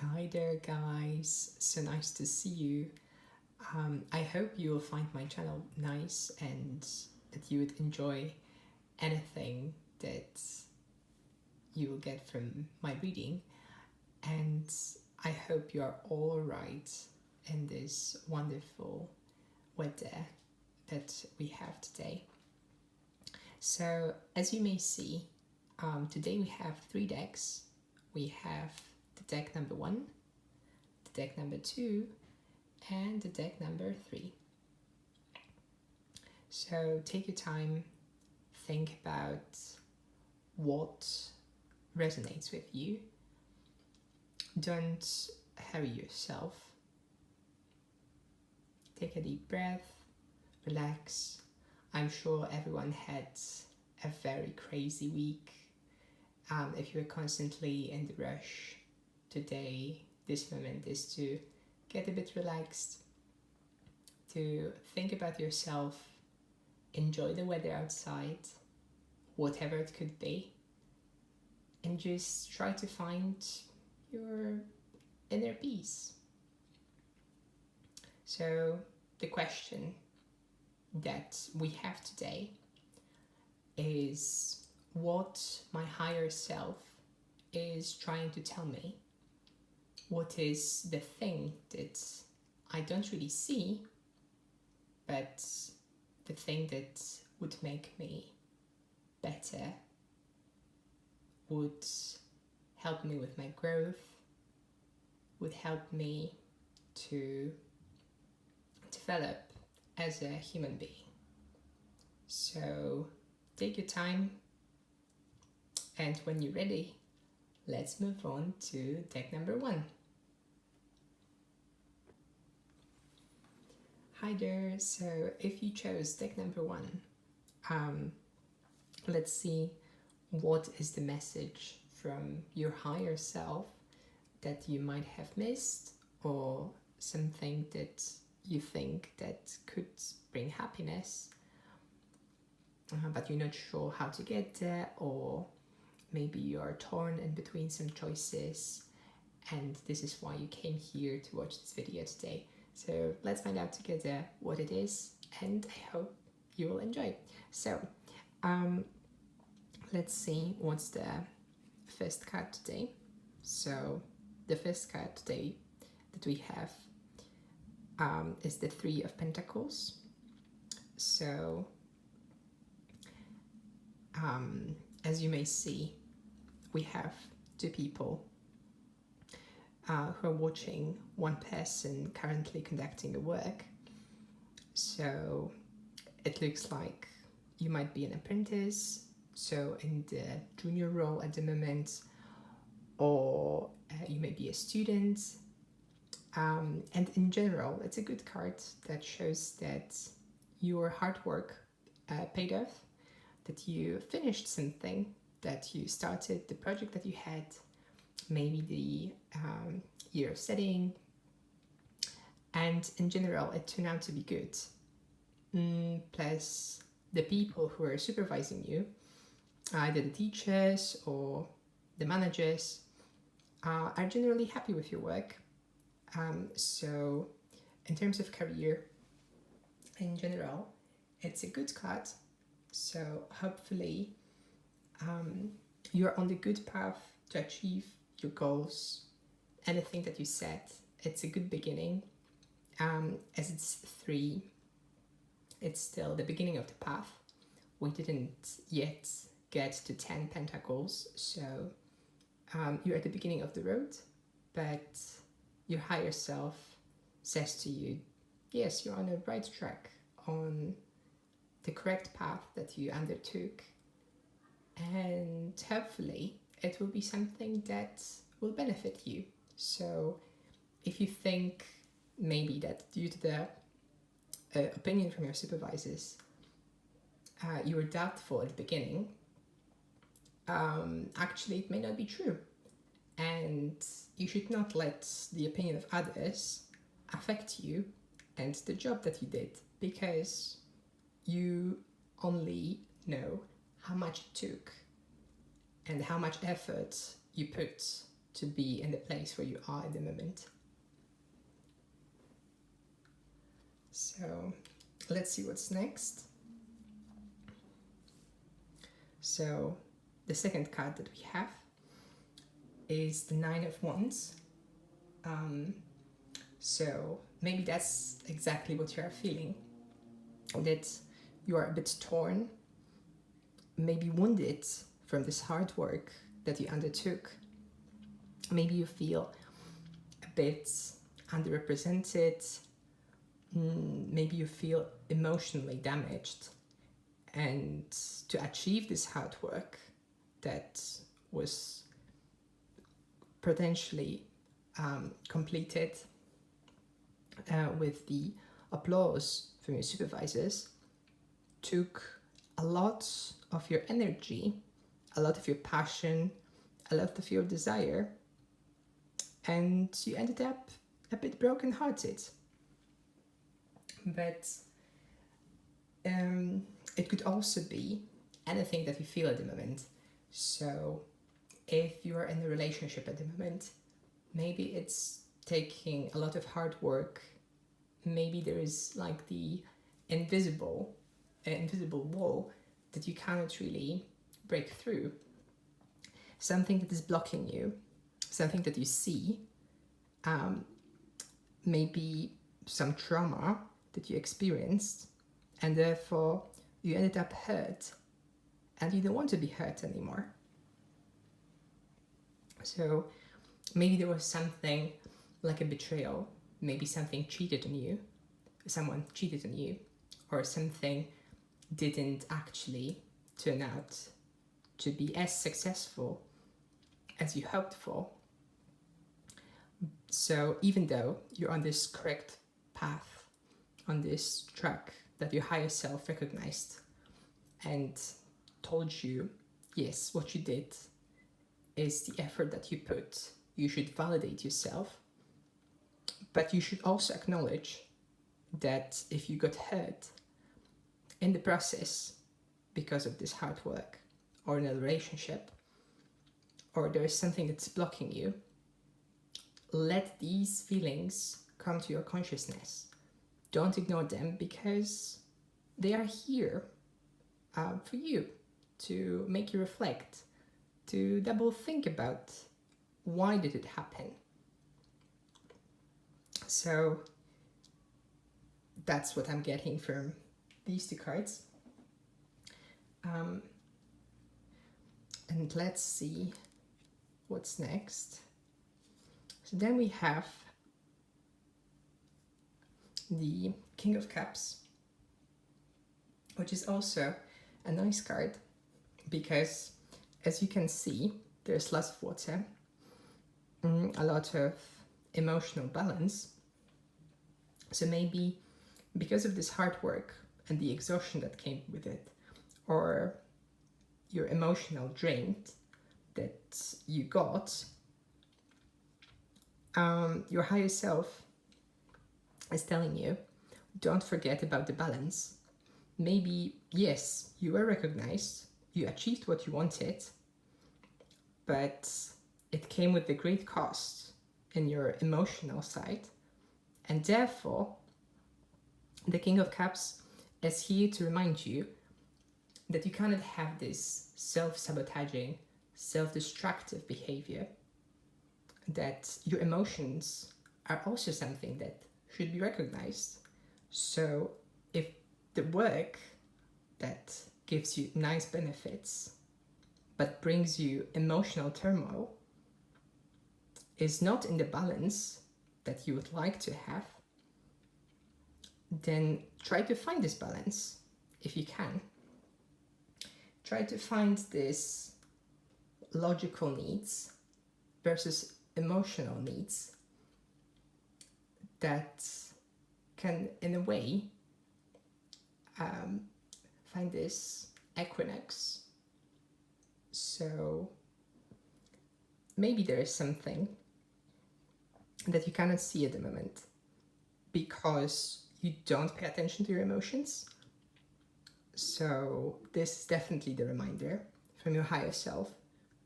Hi there, guys. So nice to see you. I hope you will find my channel nice and that you would enjoy anything that you will get from my reading. And I hope you are all right in this wonderful weather that we have today. So, as you may see, today we have three decks. We have the deck number 1, the deck number 2, and the deck number 3. So take your time, think about what resonates with you. Don't hurry yourself. Take a deep breath, relax. I'm sure everyone had a very crazy week. If you're constantly in the rush, today, this moment is to get a bit relaxed, to think about yourself, enjoy the weather outside, whatever it could be, and just try to find your inner peace. So the question that we have today is what my higher self is trying to tell me. What is the thing that I don't really see, but the thing that would make me better, would help me with my growth, would help me to develop as a human being. So take your time, and when you're ready, let's move on to deck number 1. Hi there, so if you chose deck number 1, let's see what is the message from your higher self that you might have missed, or something that you think that could bring happiness, but you're not sure how to get there, or maybe you are torn in between some choices, and this is why you came here to watch this video today. So let's find out together what it is, and I hope you will enjoy. So let's see what's the first card today. So the first card today that we have is the 3 of Pentacles. So as you may see, we have 2 people who are watching one person currently conducting the work. So it looks like you might be an apprentice, so in the junior role at the moment, or you may be a student. And in general, it's a good card that shows that your hard work paid off, that you finished something, that you started the project that you had, maybe the year of studying, and in general it turned out to be good. Plus the people who are supervising you, either the teachers or the managers, are generally happy with your work. So in terms of career in general, it's a good card. So hopefully you're on the good path to achieve your goals, anything that you set. It's a good beginning. As it's 3, it's still the beginning of the path. We didn't yet get to 10 pentacles, so you're at the beginning of the road, but your higher self says to you, yes, you're on the right track, on the correct path that you undertook, and hopefully it will be something that will benefit you. So if you think maybe that due to the opinion from your supervisors, you were doubtful at the beginning, actually it may not be true, and you should not let the opinion of others affect you and the job that you did, because you only know how much it took and how much effort you put to be in the place where you are at the moment. So let's see what's next. So the second card that we have is the Nine of Wands. So maybe that's exactly what you are feeling, that you are a bit torn, maybe wounded from this hard work that you undertook. Maybe you feel a bit underrepresented. Maybe you feel emotionally damaged. And to achieve this hard work that was potentially completed with the applause from your supervisors took a lot of your energy, a lot of your passion, a lot of your desire, and you ended up a bit brokenhearted. But it could also be anything that you feel at the moment. So if you are in a relationship at the moment, maybe it's taking a lot of hard work. Maybe there is like the invisible wall that you cannot really break through. Something that is blocking you, something that you see, maybe some trauma that you experienced, and therefore you ended up hurt and you don't want to be hurt anymore. So maybe there was something like a betrayal, maybe someone cheated on you, or something didn't actually turn out to be as successful as you hoped for. So even though you're on this correct path, on this track that your higher self recognized and told you, yes, what you did is the effort that you put. You should validate yourself, but you should also acknowledge that if you got hurt in the process because of this hard work, or in a relationship, or there is something that's blocking you, let these feelings come to your consciousness. Don't ignore them, because they are here for you, to make you reflect, to double think about why did it happen. So that's what I'm getting from these two cards. And let's see what's next. So then we have the King of Cups, which is also a nice card because, as you can see, there's lots of water, a lot of emotional balance. So maybe because of this hard work and the exhaustion that came with it, or your emotional drain that you got, your higher self is telling you, don't forget about the balance. Maybe, yes, you were recognized, you achieved what you wanted, but it came with a great cost in your emotional side, and therefore the King of Cups is here to remind you that you cannot have this self-sabotaging, self-destructive behavior, that your emotions are also something that should be recognized. So if the work that gives you nice benefits but brings you emotional turmoil is not in the balance that you would like to have, then try to find this balance if you can. Try to find this logical needs versus emotional needs that can, in a way, find this equinox. So maybe there is something that you cannot see at the moment because you don't pay attention to your emotions. So this is definitely the reminder from your higher self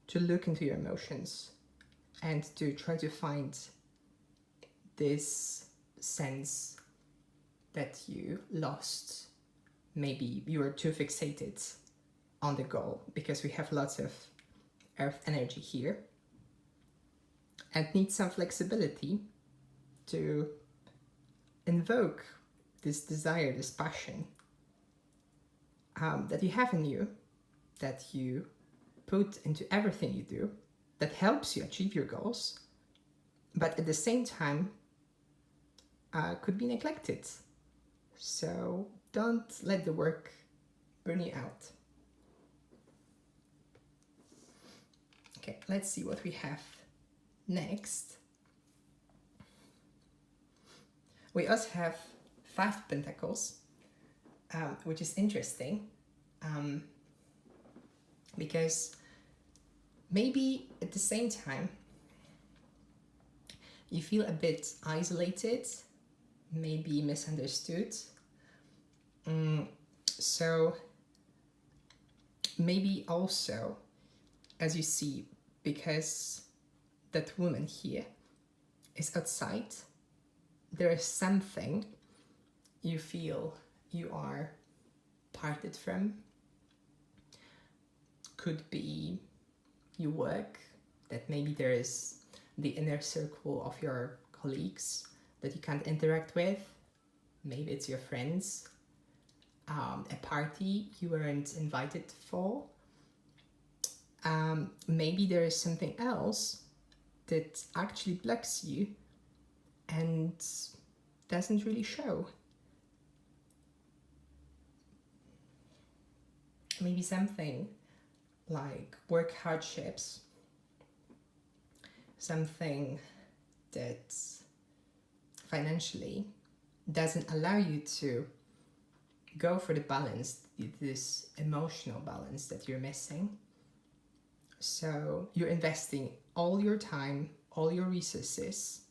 to look into your emotions and to try to find this sense that you lost. Maybe you were too fixated on the goal, because we have lots of earth energy here, and need some flexibility to invoke this desire, this passion that you have in you, that you put into everything you do, that helps you achieve your goals, but at the same time could be neglected. So don't let the work burn you out. Okay, let's see what we have next. We also have 5 pentacles, which is interesting, because maybe at the same time you feel a bit isolated, maybe misunderstood. So maybe also, as you see, because that woman here is outside, there is something you feel you are parted from. Could be you work, that maybe there is the inner circle of your colleagues that you can't interact with. Maybe it's your friends, a party you weren't invited for. Maybe there is something else that actually blocks you and doesn't really show. Maybe something like work hardships, something that financially doesn't allow you to go for the balance, this emotional balance that you're missing. So you're investing all your time, all your resources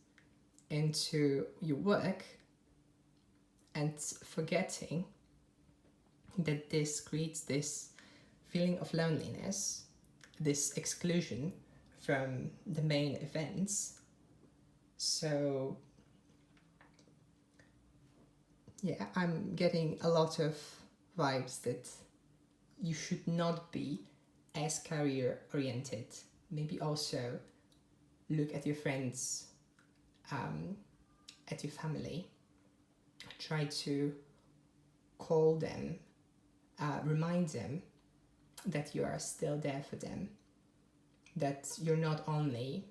into your work, and forgetting that this creates this feeling of loneliness, this exclusion from the main events. So yeah, I'm getting a lot of vibes that you should not be as career oriented. Maybe also look at your friends, at your family, try to call them, remind them that you are still there for them, that you're not only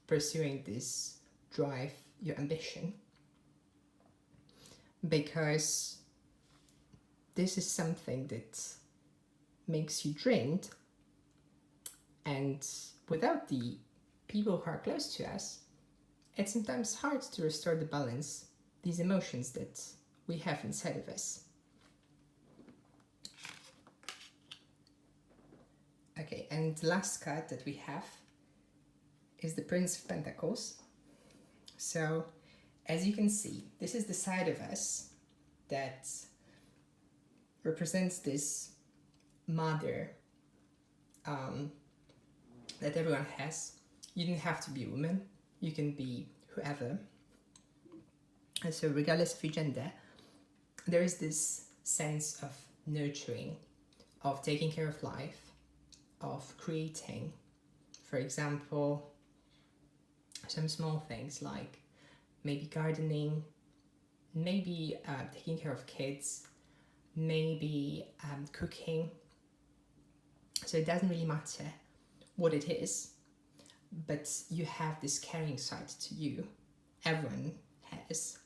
pursuing this drive, your ambition, because this is something that makes you drained, and without the people who are close to us, it's sometimes hard to restore the balance, these emotions that we have inside of us. Okay, and the last card that we have is the Prince of Pentacles. So, as you can see, this is the side of us that represents this mother that everyone has. You don't have to be a woman, you can be whoever. And so regardless of your gender, there is this sense of nurturing, of taking care of life, of creating. For example, some small things like maybe gardening, maybe taking care of kids, maybe cooking. So it doesn't really matter what it is, but you have this caring side to you, everyone has,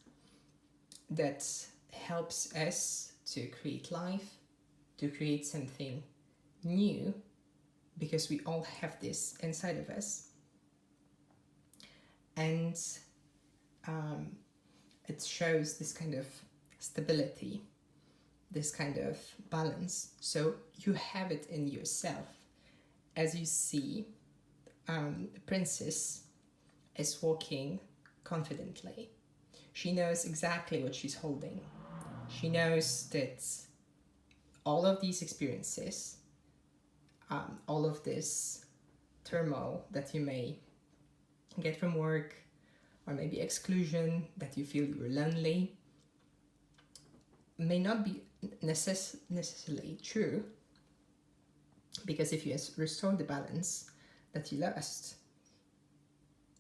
that helps us to create life, to create something new, because we all have this inside of us. And it shows this kind of stability, this kind of balance. So you have it in yourself. As you see, the princess is walking confidently. She knows exactly what she's holding. She knows that all of these experiences, all of this turmoil that you may get from work, or maybe exclusion, that you feel you're lonely, may not be necessarily true, because if you restore the balance that you lost,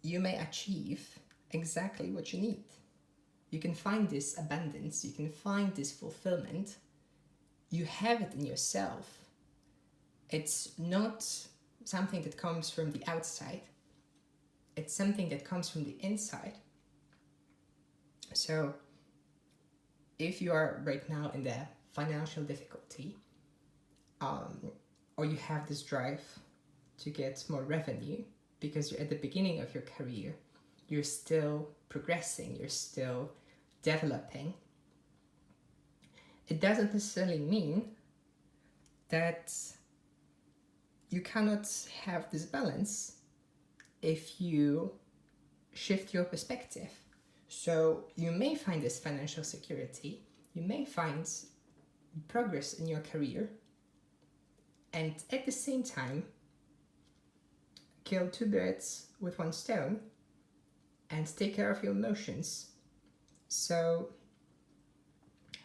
you may achieve exactly what you need. You can find this abundance, you can find this fulfillment. You have it in yourself. It's not something that comes from the outside, it's something that comes from the inside. So if you are right now in the financial difficulty, or you have this drive to get more revenue because you're at the beginning of your career, you're still progressing, you're still developing, it doesn't necessarily mean that you cannot have this balance if you shift your perspective. So you may find this financial security, you may find progress in your career, and at the same time kill two birds with one stone and take care of your emotions. So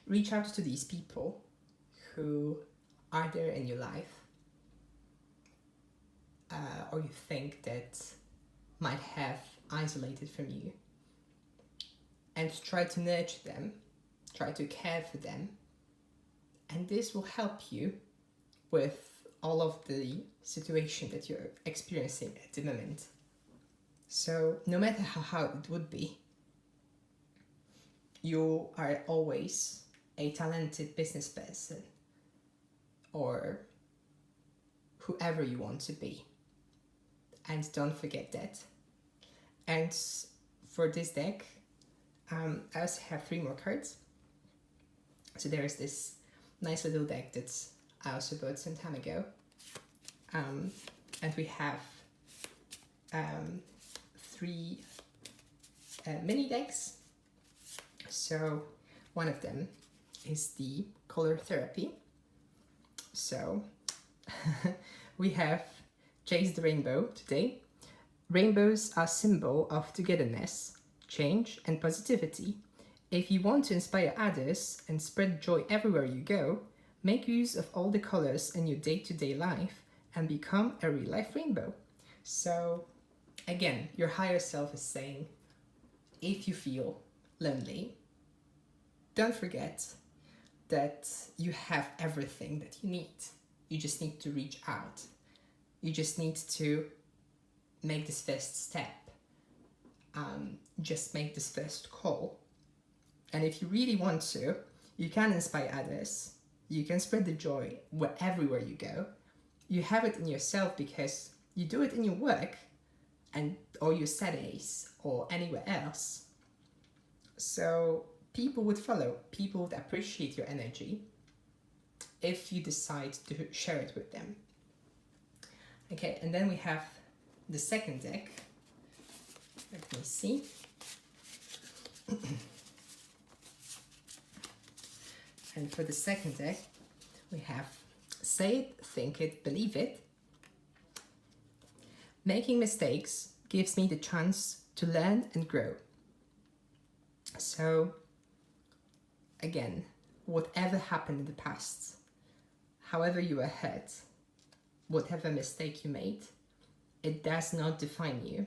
reach out to these people who are there in your life, or you think that might have isolated from you, and try to nurture them, try to care for them, and this will help you with all of the situation that you're experiencing at the moment. So no matter how hard it would be, you are always a talented business person, or whoever you want to be, and don't forget that. And for this deck, I also have 3 more cards. So there's this nice little deck that I also bought some time ago, and we have 3 mini decks. So one of them is the color therapy. So we have Chase the Rainbow today. Rainbows are a symbol of togetherness, change, and positivity. If you want to inspire others and spread joy everywhere you go, make use of all the colors in your day-to-day life and become a real-life rainbow. So again, your higher self is saying, if you feel lonely, don't forget that you have everything that you need. You just need to reach out. You just need to make this first step. Just make this first call. And if you really want to, you can inspire others. You can spread the joy everywhere you go. You have it in yourself because you do it in your work or your studies or anywhere else. So people would follow. People would appreciate your energy if you decide to share it with them. Okay, and then we have the second deck. Let me see. And for the second deck, we have Say It, Think It, Believe It. Making mistakes gives me the chance to learn and grow. So, again, whatever happened in the past, however you were hurt, whatever mistake you made, it does not define you.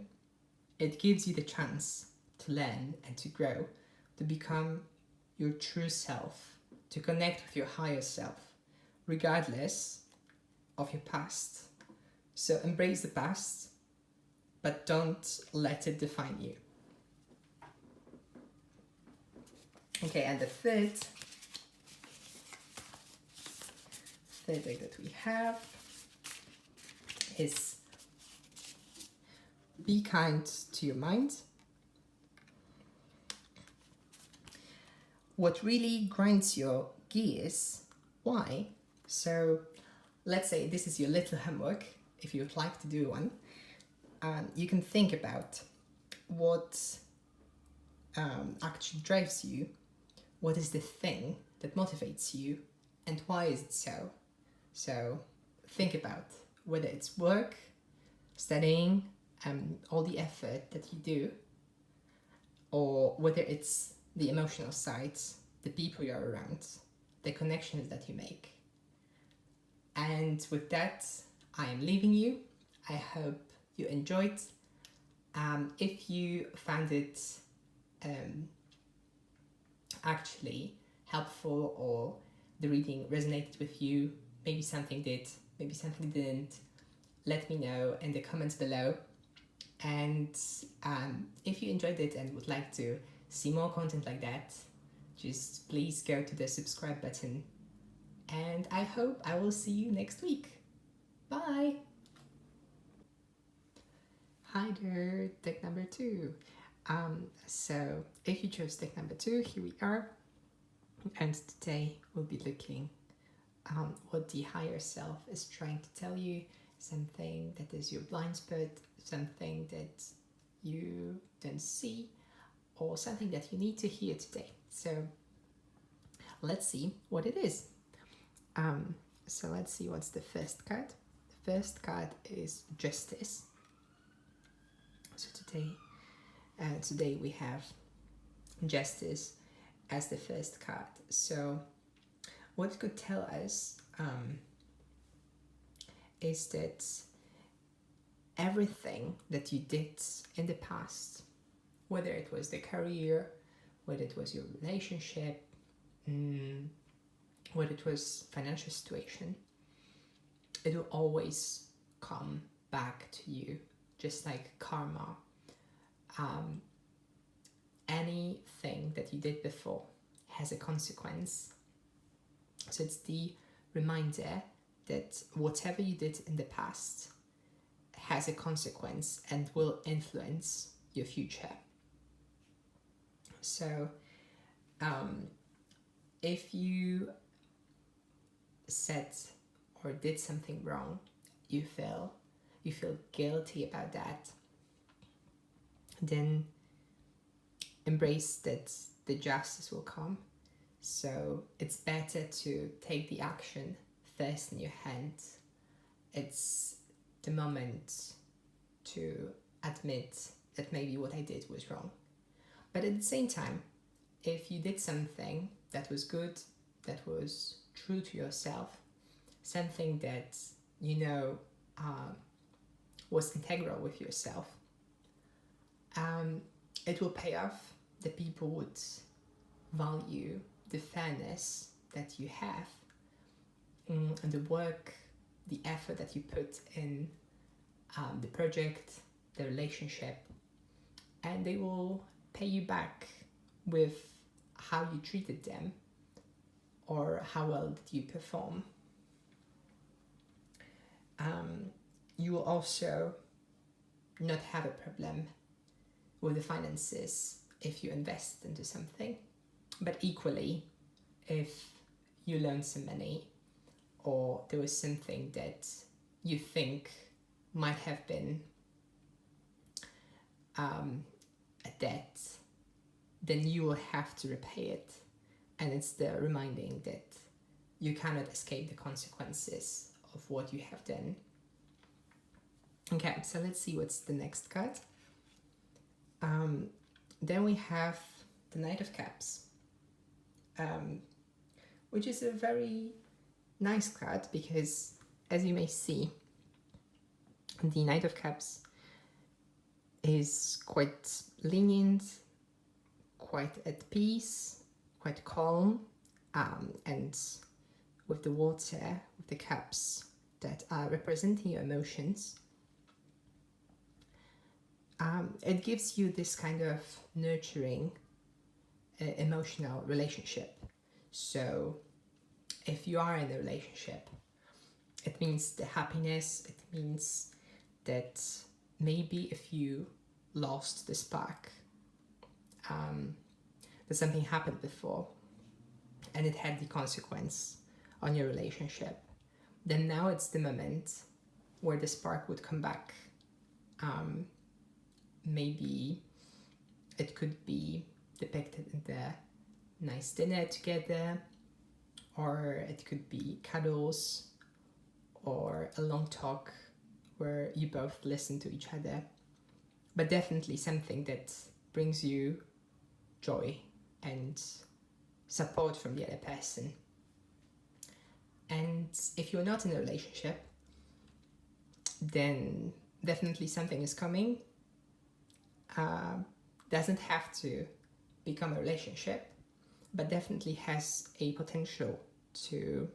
It gives you the chance to learn and to grow, to become your true self, to connect with your higher self, regardless of your past. So embrace the past, but don't let it define you. Okay, and the third deck that we have is Be Kind to Your Mind. What really grinds your gears? Why? So let's say this is your little homework, if you would like to do one. You can think about what actually drives you, what is the thing that motivates you, and why is it so? So think about whether it's work, studying, all the effort that you do, or whether it's the emotional sides, the people you're around, the connections that you make. And with that, I am leaving you. I hope you enjoyed. If you found it actually helpful, or the reading resonated with you, maybe something did, maybe something didn't, let me know in the comments below. And if you enjoyed it and would like to see more content like that, just please go to the subscribe button. And I hope I will see you next week. Bye! Hi there, deck number 2. So if you chose deck number 2, here we are. And today we'll be looking what the higher self is trying to tell you, something that is your blind spot, something that you don't see, or something that you need to hear today. So let's see what it is. So let's see what's the first card. The first card is Justice. So today we have Justice as the first card. So what it could tell us is that everything that you did in the past, whether it was the career, whether it was your relationship, whether it was financial situation, it will always come back to you, just like karma. Anything that you did before has a consequence. So it's the reminder that whatever you did in the past has a consequence and will influence your future. So if you said or did something wrong, you feel guilty about that, then embrace that the justice will come. So it's better to take the action first in your hands. It's the moment to admit that maybe what I did was wrong. But at the same time, if you did something that was good, that was true to yourself, something that you know was integral with yourself, it will pay off. The people would value the fairness that you have, and the work, the effort that you put in the project, the relationship, and they will pay you back with how you treated them or how well did you perform. You will also not have a problem with the finances if you invest into something, but equally if you loan some money or there was something that you think might have been a debt, then you will have to repay it. And it's the reminding that you cannot escape the consequences of what you have done. Okay, so let's see what's the next card. Then we have the Knight of Cups, which is a very nice card because, as you may see, the Knight of Cups is quite lenient, quite at peace, quite calm, and with the water, with the cups that are representing your emotions, it gives you this kind of nurturing emotional relationship. So if you are in a relationship, it means the happiness, it means that maybe if you lost the spark, that something happened before and it had the consequence on your relationship, then now it's the moment where the spark would come back. Maybe it could be depicted in the nice dinner together, or it could be cuddles, or a long talk where you both listen to each other. but definitely something that brings you joy and support from the other person. And if you're not in a relationship, then definitely something is coming. Doesn't have to become a relationship, but definitely has a potential to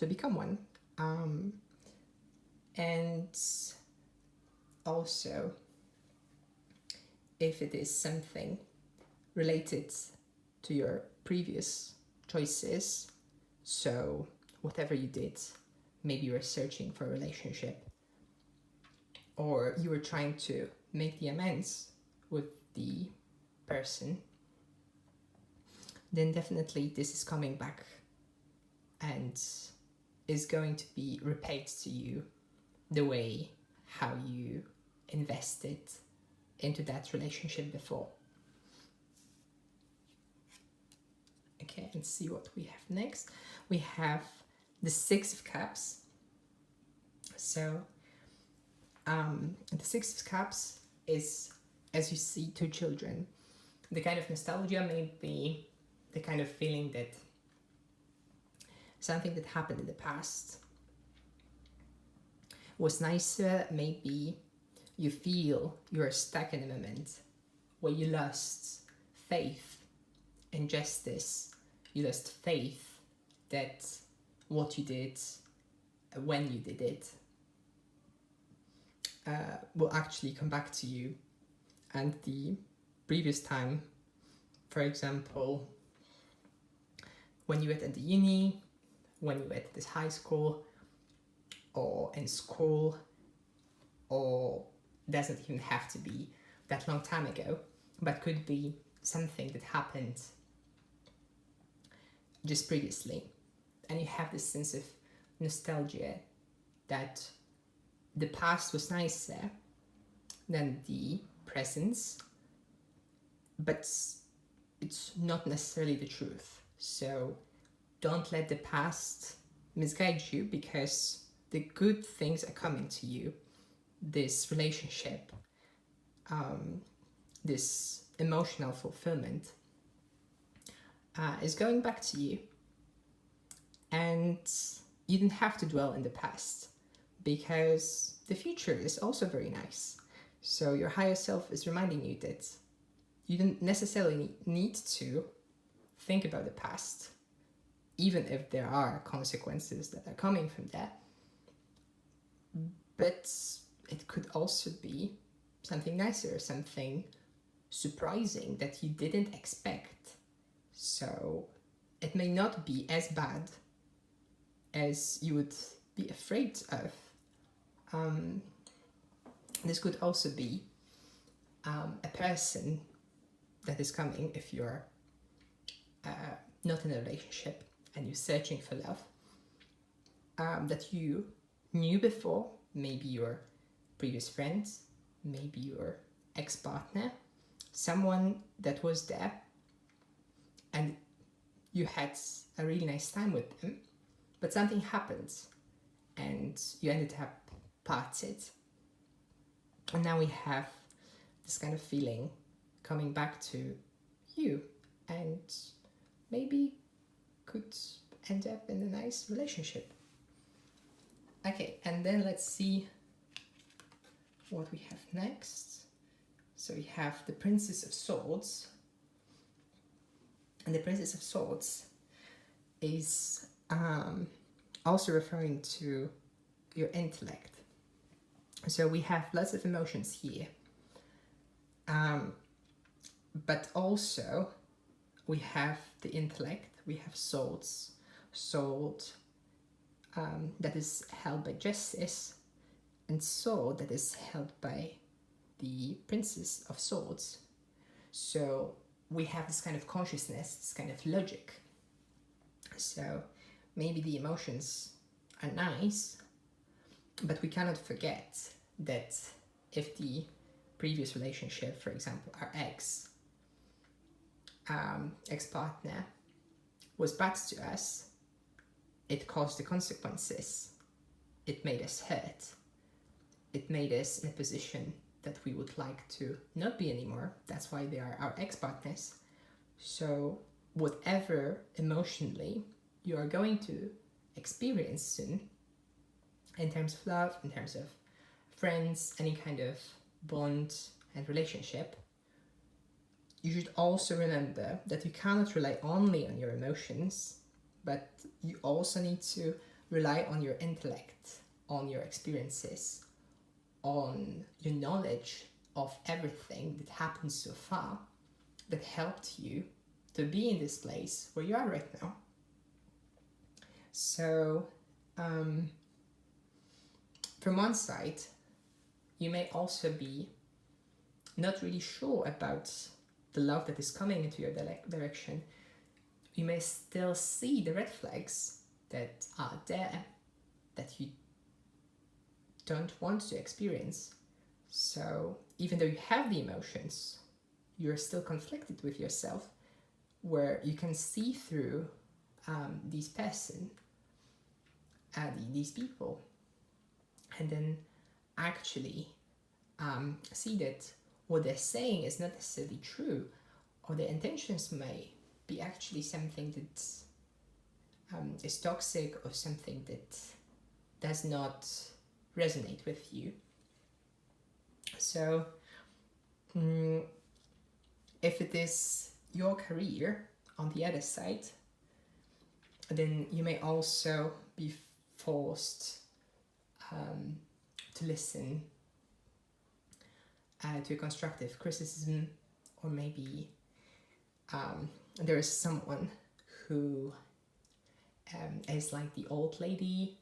become one. And also, if it is something related to your previous choices, so whatever you did, maybe you were searching for a relationship, or you were trying to make the amends with the person, then definitely this is coming back and is going to be repaid to you the way how you invested into that relationship before. Okay, let's see what we have next. We have the Six of Cups. So the Six of Cups is, as you see, two children. The kind of nostalgia may be the kind of feeling that something that happened in the past was nicer. Maybe you feel you're stuck in a moment where you lost faith in justice. You lost faith that what you did, when you did it, will actually come back to you. And the previous time, for example, when you were at the uni, when you were at this high school, or in school, or doesn't even have to be that long time ago, but could be something that happened just previously. And you have this sense of nostalgia that the past was nicer than the present, but it's not necessarily the truth. So don't let the past misguide you, because the good things are coming to you. This relationship, this emotional fulfillment is going back to you. And you don't have to dwell in the past, because the future is also very nice. So your higher self is reminding you that you don't necessarily need to think about the past, even if there are consequences that are coming from that. But it could also be something nicer, something surprising that you didn't expect. So it may not be as bad as you would be afraid of. This could also be a person that is coming if you're not in a relationship and you're searching for love, that you knew before, maybe your previous friends, maybe your ex-partner, someone that was there and you had a really nice time with them, but something happened and you ended up parted. And now we have this kind of feeling coming back to you, and maybe could end up in a nice relationship. Okay, and then let's see what we have next. So we have the Princess of Swords. And the Princess of Swords is also referring to your intellect. So we have lots of emotions here. But also we have the intellect, we have swords, sword that is held by justice, and sword that is held by the Princess of Swords. So we have this kind of consciousness, this kind of logic. So maybe the emotions are nice, but we cannot forget that if the previous relationship, for example, our ex-partner was bad to us, it caused the consequences. It made us hurt. it made us in a position that we would like to not be anymore. That's why they are our ex-partners. So whatever emotionally you are going to experience soon, in terms of love, in terms of friends, any kind of bond and relationship, you should also remember that you cannot rely only on your emotions, but you also need to rely on your intellect, on your experiences, on your knowledge of everything that happened so far that helped you to be in this place where you are right now. So, from one side, you may also be not really sure about the love that is coming into your direction. You may still see the red flags that are there that you don't want to experience. So even though you have the emotions, you're still conflicted with yourself, where you can see through these people, and then actually see that what they're saying is not necessarily true, or their intentions may be actually something that is toxic, or something that does not resonate with you. So if it is your career on the other side, then you may also be forced to listen to constructive criticism, or maybe there is someone who is like the old lady,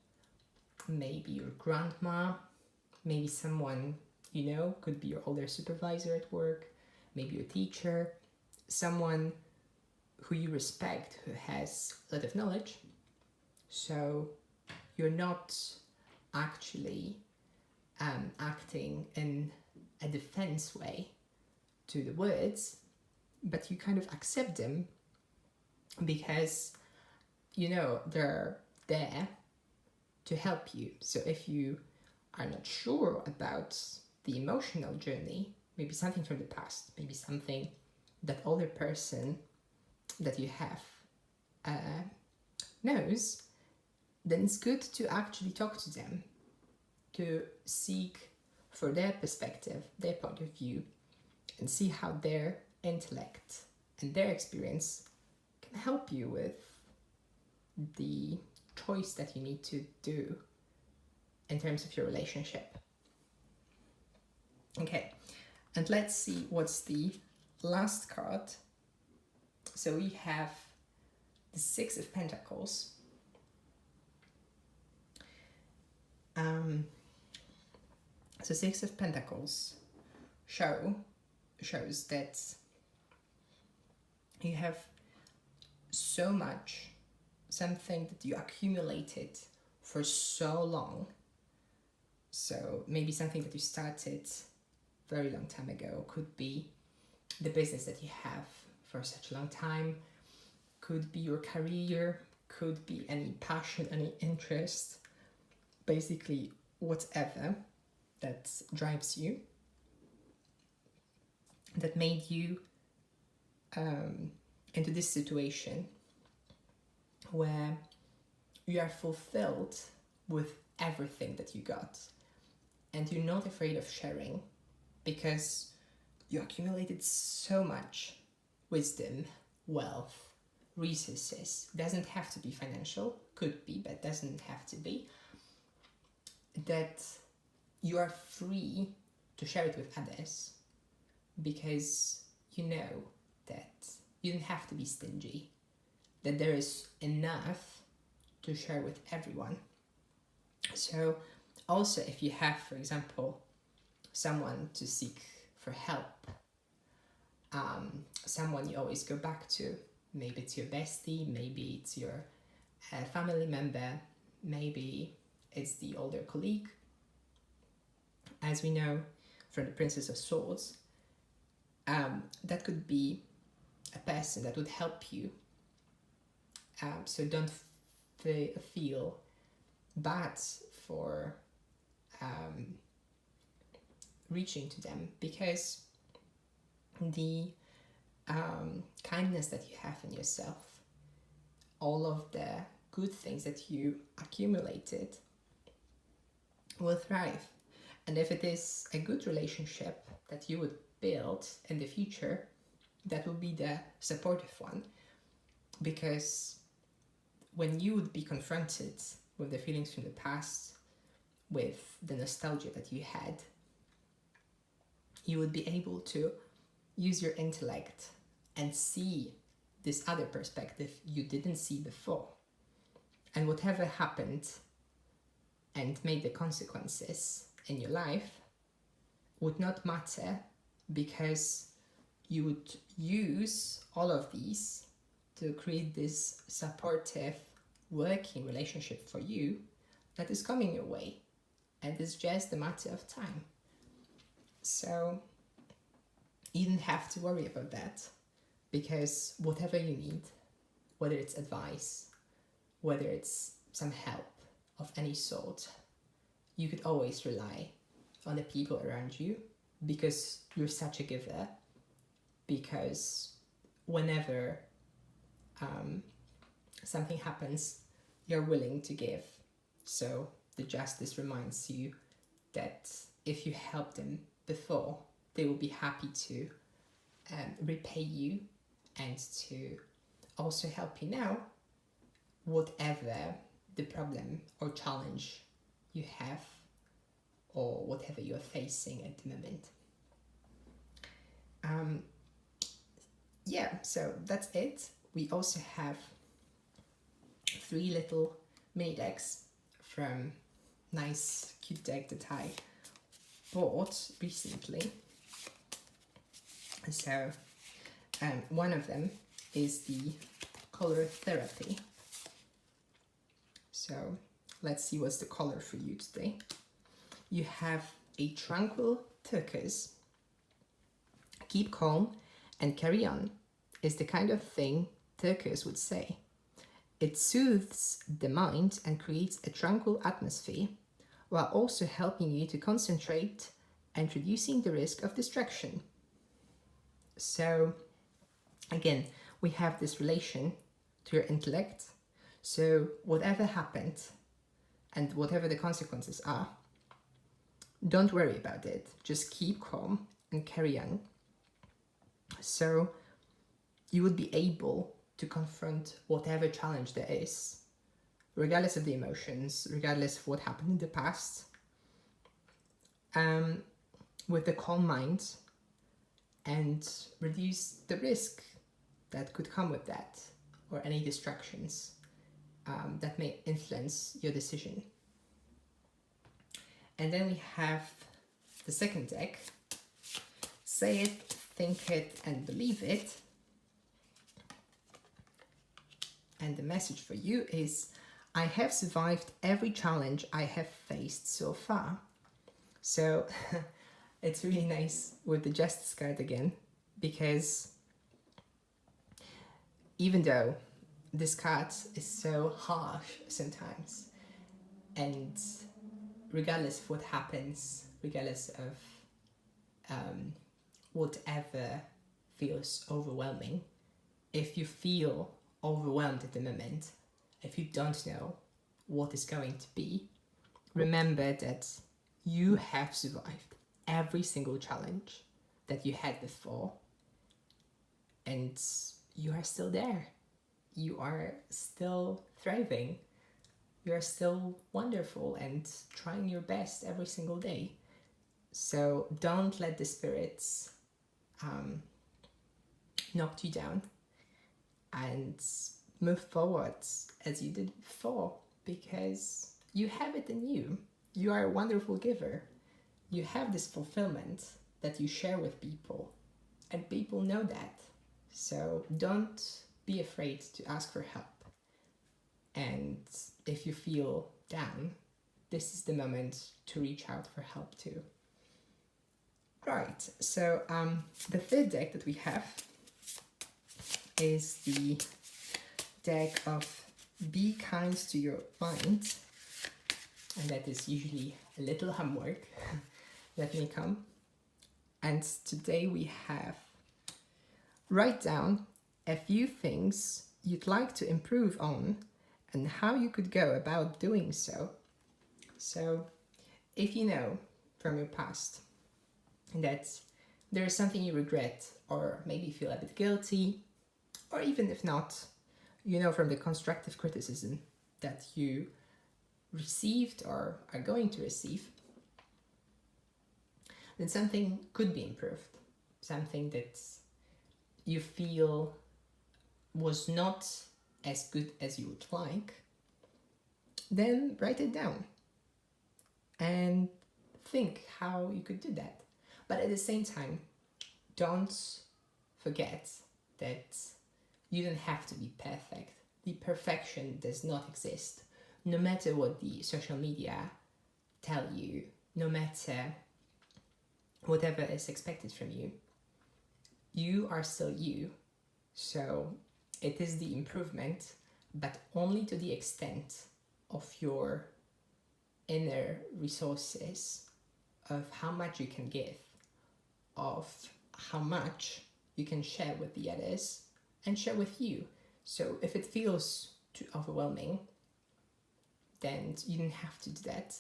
maybe your grandma, maybe someone you know, could be your older supervisor at work, maybe your teacher, someone who you respect, who has a lot of knowledge. So you're not actually acting in a defense way to the words, but you kind of accept them because you know they're there to help you. So if you are not sure about the emotional journey, maybe something from the past, maybe something that older person that you have knows, then it's good to actually talk to them, to seek for their perspective, their point of view, and see how their intellect and their experience can help you with the choice that you need to do in terms of your relationship. Okay, and let's see what's the last card. So we have the Six of Pentacles. So Six of Pentacles shows that you have so much, something that you accumulated for so long. So maybe something that you started very long time ago, could be the business that you have for such a long time, could be your career, could be any passion, any interest, basically whatever that drives you, that made you into this situation where you are fulfilled with everything that you got, and you're not afraid of sharing because you accumulated so much wisdom, wealth, resources. Doesn't have to be financial, could be, but doesn't have to be, that you are free to share it with others because you know that you don't have to be stingy, that there is enough to share with everyone. So also if you have, for example, someone to seek for help, someone you always go back to, maybe it's your bestie, maybe it's your family member, maybe it's the older colleague. As we know from the Princess of Swords, that could be a person that would help you. So don't feel bad for reaching to them, because the kindness that you have in yourself, all of the good things that you accumulated, will thrive. And if it is a good relationship that you would build in the future, that will be the supportive one. Because when you would be confronted with the feelings from the past, with the nostalgia that you had, you would be able to use your intellect and see this other perspective you didn't see before. And whatever happened and made the consequences in your life would not matter, because you would use all of these to create this supportive working relationship for you that is coming your way, and it's just a matter of time. So you don't have to worry about that, because whatever you need, whether it's advice, whether it's some help of any sort, you could always rely on the people around you, because you're such a giver, because whenever something happens, you're willing to give. So the justice reminds you that if you help them before, they will be happy to repay you and to also help you now, whatever the problem or challenge you have, or whatever you're facing at the moment. So that's it. We also have 3 little mini decks from nice cute deck that I bought recently. So one of them is the color therapy. So let's see what's the color for you today. You have a tranquil turquoise. Keep calm and carry on is the kind of thing turquoise would say. It soothes the mind and creates a tranquil atmosphere, while also helping you to concentrate and reducing the risk of distraction. So again, we have this relation to your intellect. So whatever happened and whatever the consequences are, don't worry about it. Just keep calm and carry on. So you would be able to confront whatever challenge there is, regardless of the emotions, regardless of what happened in the past, with a calm mind, and reduce the risk that could come with that, or any distractions that may influence your decision. And then we have the second deck, Say It, Think It, and Believe It. And the message for you is, I have survived every challenge I have faced so far. So it's really nice with the Justice card again, because even though this card is so harsh sometimes, and regardless of what happens, regardless of whatever feels overwhelming, if you feel overwhelmed at the moment, if you don't know what is going to be, remember that you have survived every single challenge that you had before, and you are still there. You are still thriving. You are still wonderful and trying your best every single day. So don't let the spirits knock you down, and move forward as you did before, because you have it in you. You are a wonderful giver. You have this fulfillment that you share with people, and people know that. So don't be afraid to ask for help. And if you feel down, this is the moment to reach out for help too. Right, so the third deck that we have is the deck of Be Kind to Your Mind, and that is usually a little homework that may come. And today we have write down a few things you'd like to improve on and how you could go about doing so. So if you know from your past that there is something you regret or maybe feel a bit guilty, or even if not, you know from the constructive criticism that you received or are going to receive, then something could be improved. Something that you feel was not as good as you would like, then write it down and think how you could do that. But at the same time, don't forget that you don't have to be perfect. The perfection does not exist. No matter what the social media tell you, no matter whatever is expected from you, you are still you. So it is the improvement, but only to the extent of your inner resources, of how much you can give, of how much you can share with the others and share with you. So if it feels too overwhelming, then you don't have to do that.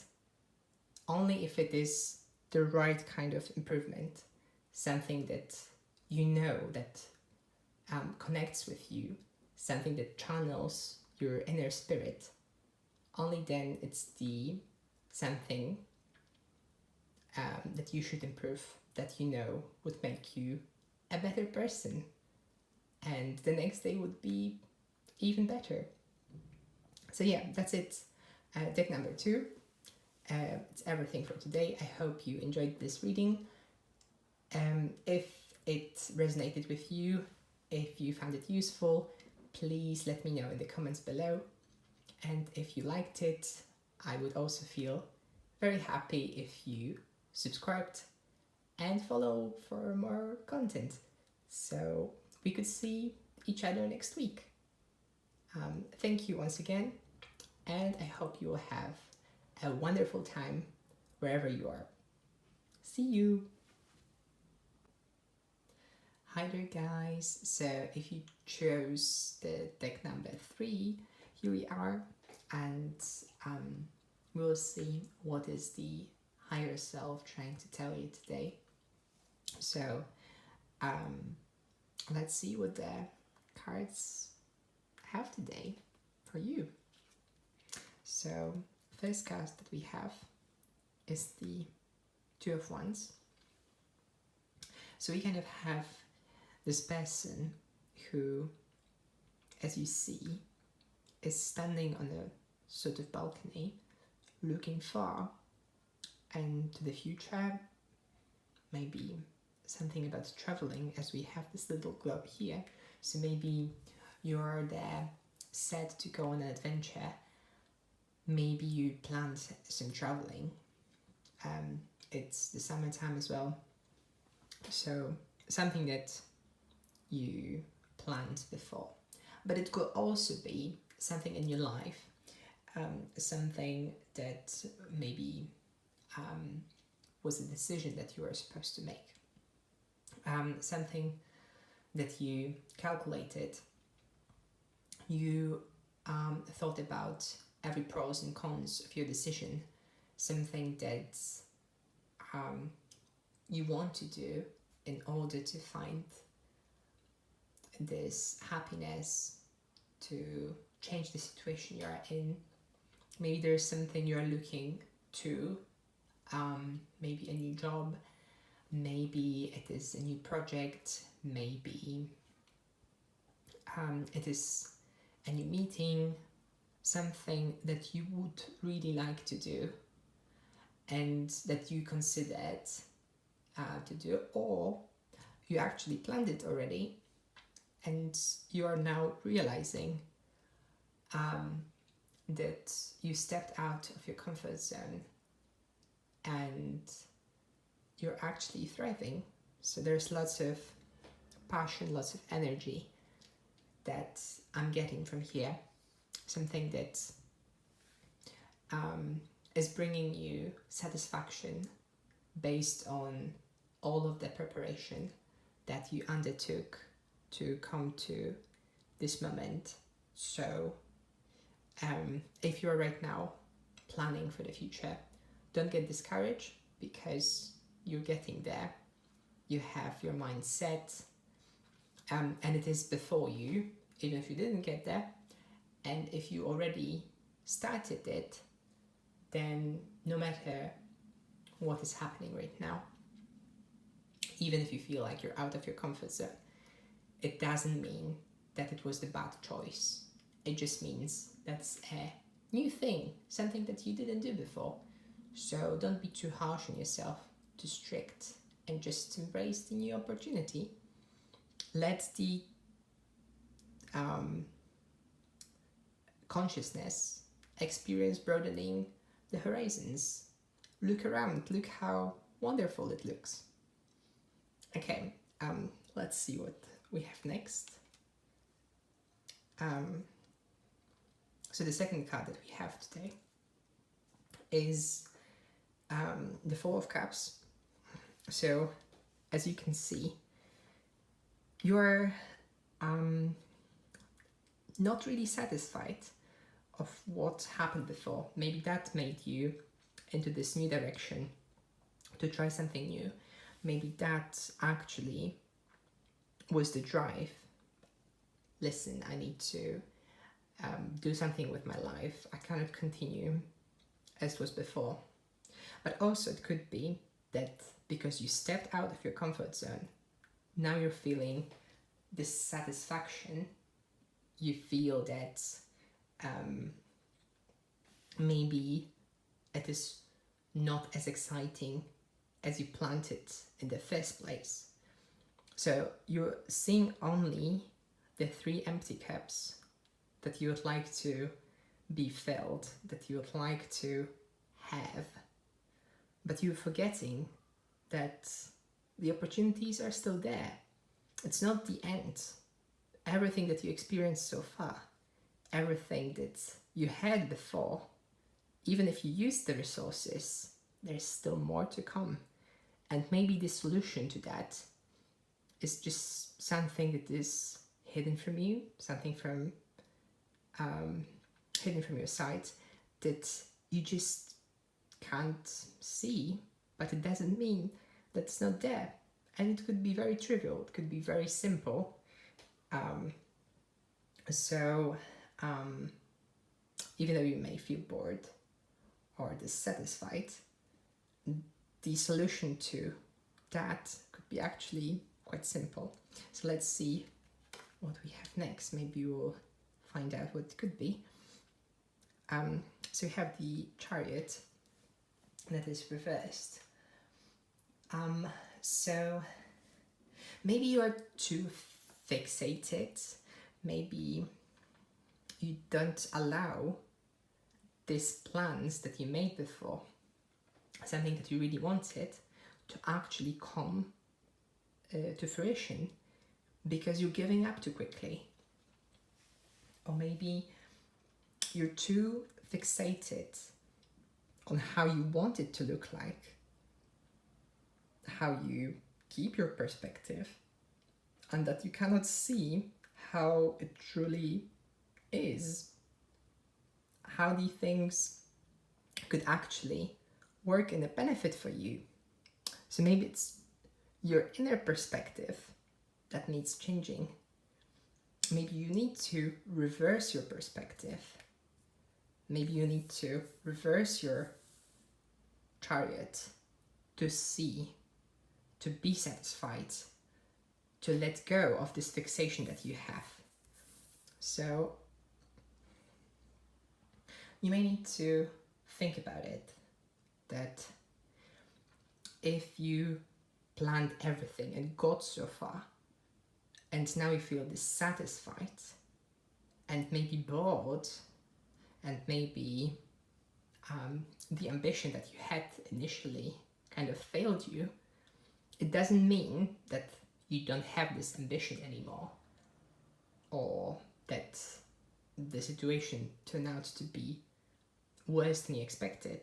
Only if it is the right kind of improvement, something that you know that connects with you, something that channels your inner spirit, only then it's the something that you should improve, that you know would make you a better person, and the next day would be even better. So yeah, that's it. Tip number 2. It's everything for today. I hope you enjoyed this reading. If it resonated with you, if you found it useful, please let me know in the comments below. And if you liked it, I would also feel very happy if you subscribed and follow for more content, so we could see each other next week. Thank you once again, and I hope you will have a wonderful time wherever you are. See you! Hi there guys, so if you chose the deck number 3, here we are, and we'll see what is the higher self trying to tell you today. So let's see what the cards have today for you. So first card that we have is the Two of Wands. So we kind of have this person who, as you see, is standing on a sort of balcony looking far and to the future, maybe something about traveling, as we have this little globe here. So maybe you're there set to go on an adventure, maybe you planned some traveling. It's the summertime as well, so something that you planned before. But it could also be something in your life, something that maybe was a decision that you were supposed to make, something that you calculated. You thought about every pros and cons of your decision, something that you want to do in order to find this happiness, to change the situation you're in. Maybe there's something you're looking to, maybe a new job, maybe it is a new project, maybe it is a new meeting, something that you would really like to do and that you considered to do, or you actually planned it already and you are now realizing that you stepped out of your comfort zone and you're actually thriving. So there's lots of passion, lots of energy that I'm getting from here, something that is bringing you satisfaction based on all of the preparation that you undertook to come to this moment. So if you're right now planning for the future, don't get discouraged, because you're getting there. You have your mind set, and it is before you, even if you didn't get there. And if you already started it, then no matter what is happening right now, even if you feel like you're out of your comfort zone, it doesn't mean that it was the bad choice. It just means that's a new thing, something that you didn't do before. So don't be too harsh on yourself, too strict, and just embrace the new opportunity. Let the consciousness experience broadening the horizons. Look around, look how wonderful it looks. Okay, let's see what we have next. So the second card that we have today is the Four of Cups. So as you can see, you're not really satisfied of what happened before. Maybe that made you into this new direction to try something new. Maybe that actually was the drive. Listen, I need to do something with my life. I cannot continue as was before. But also it could be that because you stepped out of your comfort zone, now you're feeling this satisfaction. You feel that maybe it is not as exciting as you planned it in the first place. So you're seeing only the 3 empty cups that you would like to be filled, that you would like to have. But you're forgetting that the opportunities are still there. It's not the end. Everything that you experienced so far, everything that you had before, even if you used the resources, there's still more to come. And maybe the solution to that is just something that is hidden from you, something from hidden from your sight that you just can't see, but it doesn't mean that it's not there. And it could be very trivial, it could be very simple. Even though you may feel bored or dissatisfied, the solution to that could be actually quite simple. So let's see what we have next. Maybe we'll find out what it could be. So we have the Chariot that is reversed. So maybe you are too fixated. Maybe you don't allow these plans that you made before, something that you really wanted, to actually come to fruition because you're giving up too quickly. Or maybe you're too fixated on how you want it to look like, how you keep your perspective, and that you cannot see how it truly is, how the things could actually work in a benefit for you. So maybe it's your inner perspective that needs changing. Maybe you need to reverse your perspective. Maybe you need to reverse your chariot to see, to be satisfied, to let go of this fixation that you have. So you may need to think about it, that if you planned everything and got so far, and now you feel dissatisfied and maybe bored, and maybe the ambition that you had initially kind of failed you, it doesn't mean that you don't have this ambition anymore, or that the situation turned out to be worse than you expected.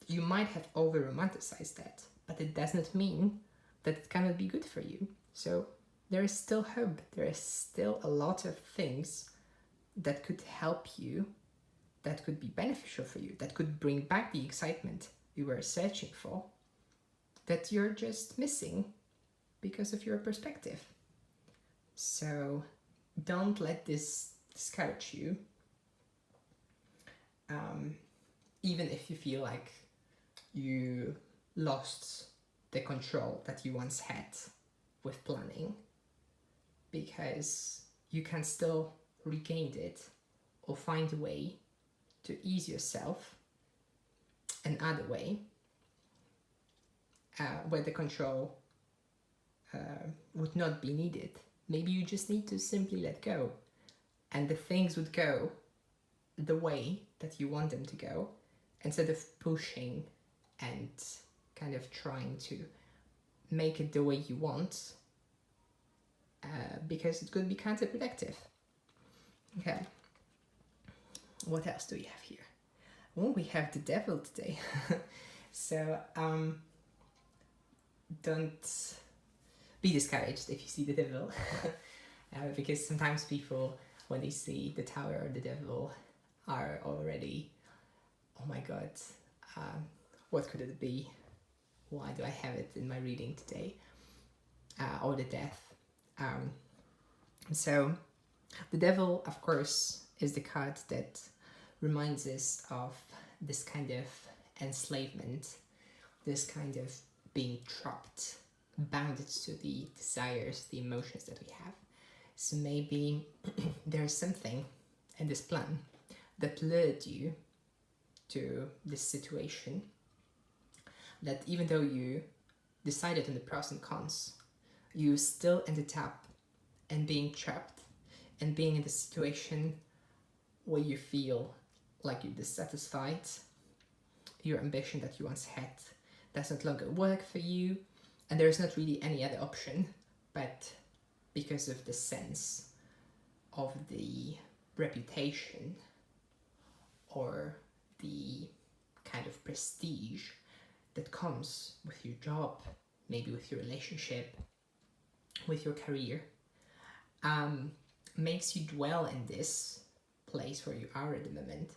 You might have over-romanticized that, but it does not mean that it cannot be good for you. So there is still hope. There is still a lot of things that could help you, that could be beneficial for you, that could bring back the excitement you were searching for, that you're just missing because of your perspective. So don't let this discourage you, even if you feel like you lost the control that you once had with planning, because you can still regain it or find a way to ease yourself another way where the control would not be needed. Maybe you just need to simply let go, and the things would go the way that you want them to go, instead of pushing and kind of trying to make it the way you want, because it could be counterproductive. Okay, what else do we have here? Oh, we have the devil today. So don't be discouraged if you see the devil, because sometimes people, when they see the tower or the devil, are already, oh my god, what could it be? Why do I have it in my reading today? Or the death. So the devil, of course, is the card that reminds us of this kind of enslavement, this kind of being trapped, bounded to the desires, the emotions that we have. So maybe there's something in this plan that lured you to this situation, that even though you decided on the pros and cons, you still ended up in being trapped and being in the situation where you feel like you're dissatisfied, your ambition that you once had does not longer work for you, and there's not really any other option, but because of the sense of the reputation or the kind of prestige that comes with your job, maybe with your relationship, with your career, makes you dwell in this place where you are at the moment.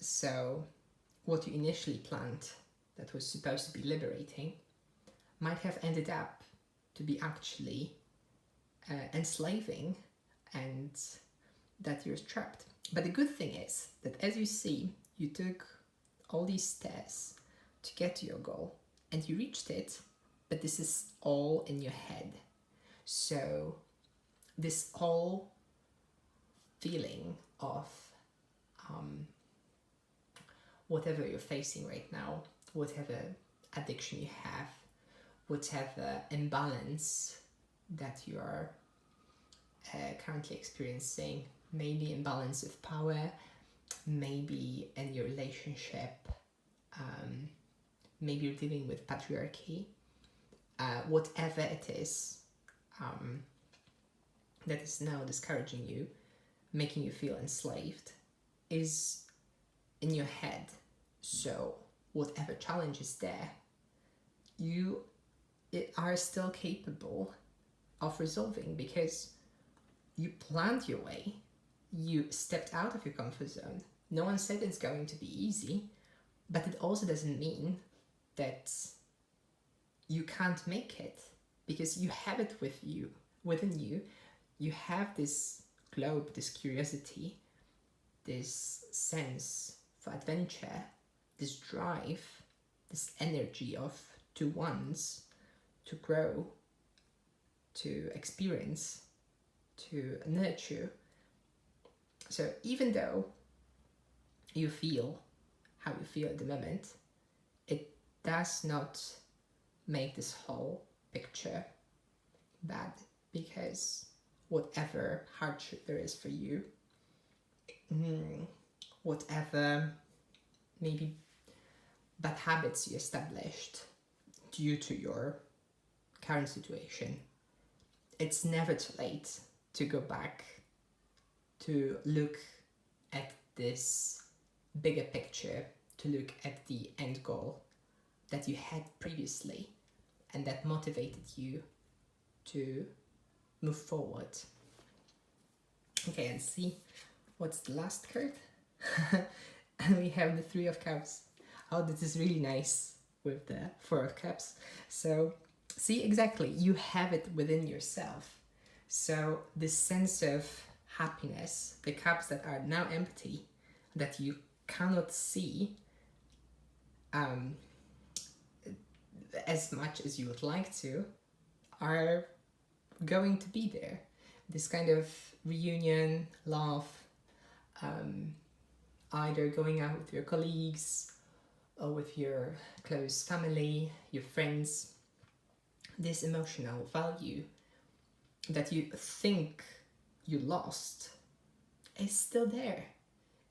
So what you initially planned that was supposed to be liberating might have ended up to be actually enslaving, and that you're trapped. But the good thing is that, as you see, you took all these steps to get to your goal and you reached it, but this is all in your head. So this whole feeling of whatever you're facing right now, whatever addiction you have, whatever imbalance that you are currently experiencing, maybe imbalance of power, maybe in your relationship, maybe you're dealing with patriarchy, whatever it is that is now discouraging you, making you feel enslaved, is in your head. So whatever challenge is there, you are still capable of resolving, because you planned your way, you stepped out of your comfort zone. No one said it's going to be easy, but it also doesn't mean that you can't make it, because you have it within you. You have this globe, this curiosity, this sense for adventure, this drive, this energy of to once, to grow, to experience, to nurture. So even though you feel how you feel at the moment, it does not make this whole picture bad, because whatever hardship there is for you, whatever maybe bad habits you established due to your current situation, it's never too late to go back, to look at this bigger picture, to look at the end goal that you had previously and that motivated you to move forward. Okay, and see what's the last card. And we have the Three of Cups. Oh, this is really nice with the Four of Cups. So see, exactly, you have it within yourself. So this sense of happiness, the cups that are now empty, that you cannot see as much as you would like to, are going to be there. This kind of reunion, love, either going out with your colleagues or with your close family, your friends, this emotional value that you think you lost is still there.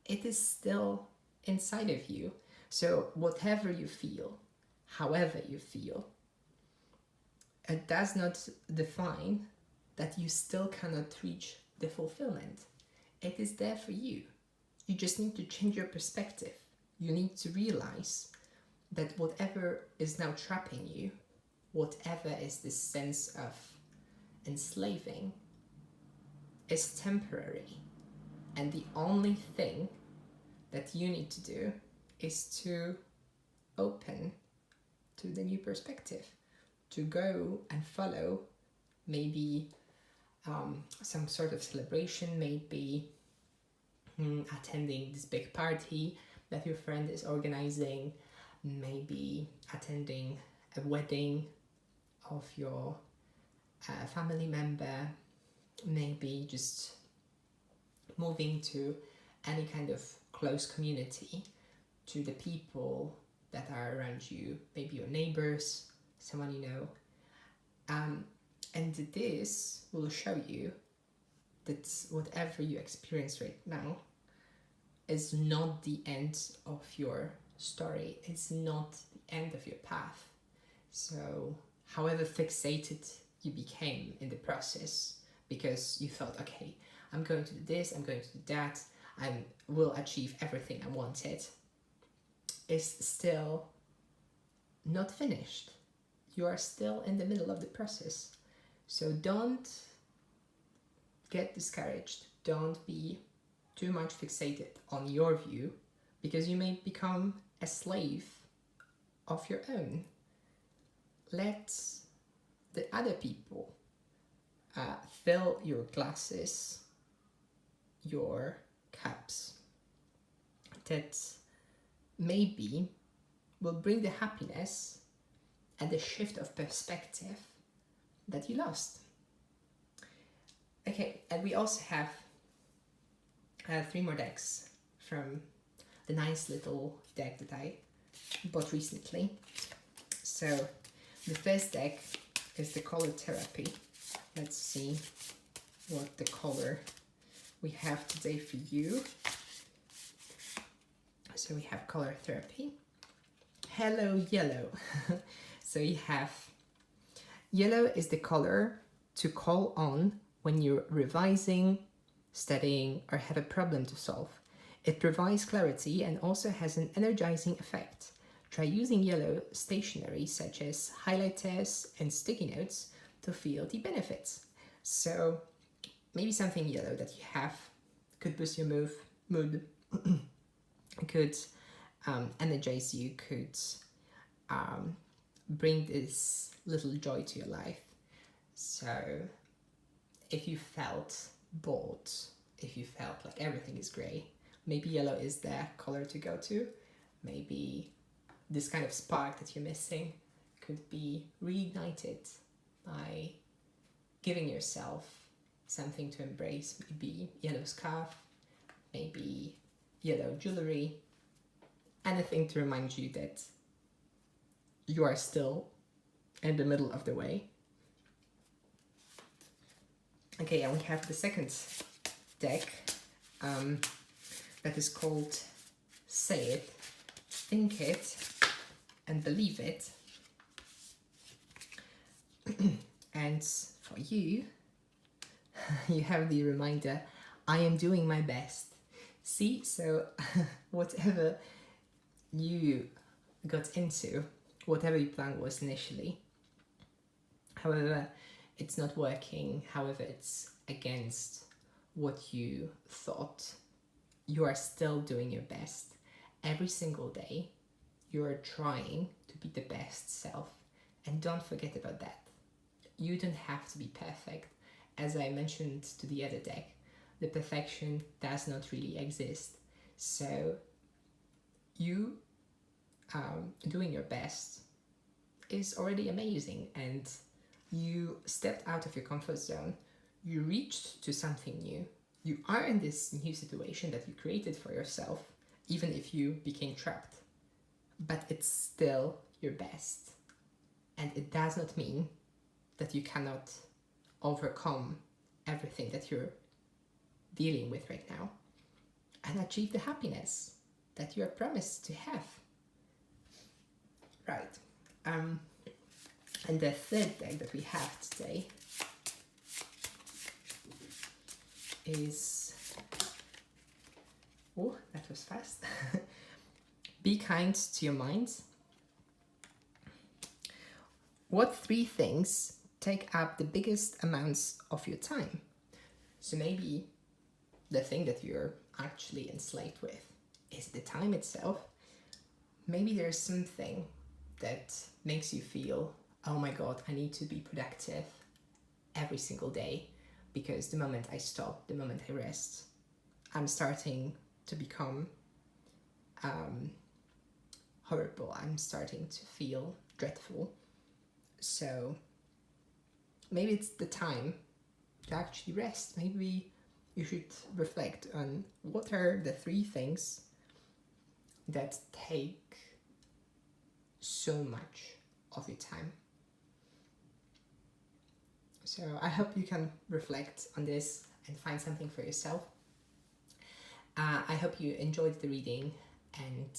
It is still inside of you. So whatever you feel, however you feel, it does not define that you still cannot reach the fulfillment. It is there for you. You just need to change your perspective. You need to realize that whatever is now trapping you, whatever is this sense of enslaving, is temporary. And the only thing that you need to do is to open to the new perspective, to go and follow maybe some sort of celebration, maybe attending this big party that your friend is organizing, maybe attending a wedding of your family member, maybe just moving to any kind of close community, to the people that are around you, maybe your neighbors, someone you know. And this will show you that whatever you experience right now is not the end of your story. It's not the end of your path. So however fixated you became in the process, because you thought, okay, I'm going to do this, I'm going to do that, I will achieve everything I wanted, is still not finished. You are still in the middle of the process. So don't get discouraged. Don't be too much fixated on your view, because you may become a slave of your own. Let the other people fill your glasses, your cups, that maybe will bring the happiness and the shift of perspective that you lost. Okay, and we also have 3 more decks from the nice little deck that I bought recently. So the first deck is the color therapy. Let's see what the color we have today for you. So we have color therapy. Hello, yellow. So you have yellow is the color to call on when you're revising, studying, or have a problem to solve. It provides clarity and also has an energizing effect. Try using yellow stationery such as highlighters and sticky notes to feel the benefits. So maybe something yellow that you have could boost your mood, could energize you, could bring this little joy to your life. So if you felt bored, if you felt like everything is grey, maybe yellow is the color to go to. Maybe this kind of spark that you're missing could be reignited by giving yourself something to embrace. Maybe yellow scarf, maybe yellow jewelry, anything to remind you that you are still in the middle of the way. Okay, and we have the second deck that is called Say It, Think It, and Believe It. And for you, you have the reminder, I am doing my best. See, so whatever you got into, whatever your plan was initially. However, it's not working, however, it's against what you thought, you are still doing your best. Every single day, you are trying to be the best self. And don't forget about that. You don't have to be perfect. As I mentioned to the other deck, the perfection does not really exist. So, you doing your best is already amazing, and you stepped out of your comfort zone. You reached to something new. You are in this new situation that you created for yourself, even if you became trapped. But it's still your best. And it does not mean that you cannot overcome everything that you're dealing with right now and achieve the happiness that you are promised to have. Right. And the third deck that we have today is, oh, that was fast. Be kind to your mind. What 3 things take up the biggest amounts of your time? So maybe the thing that you're actually enslaved with is the time itself. Maybe there's something that makes you feel, oh my God, I need to be productive every single day, because the moment I stop, the moment I rest, I'm starting to become horrible. I'm starting to feel dreadful. So maybe it's the time to actually rest. Maybe you should reflect on what are the 3 things that take so much of your time. So I hope you can reflect on this and find something for yourself. I hope you enjoyed the reading and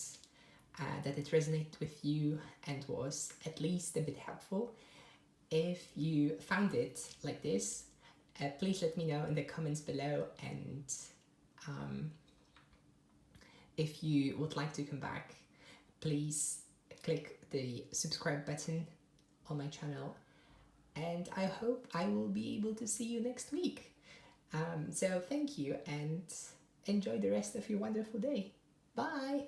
that it resonated with you and was at least a bit helpful. If you found it like this, please let me know in the comments below, and if you would like to come back, please click the subscribe button on my channel, and I hope I will be able to see you next week. So thank you, and enjoy the rest of your wonderful day. Bye!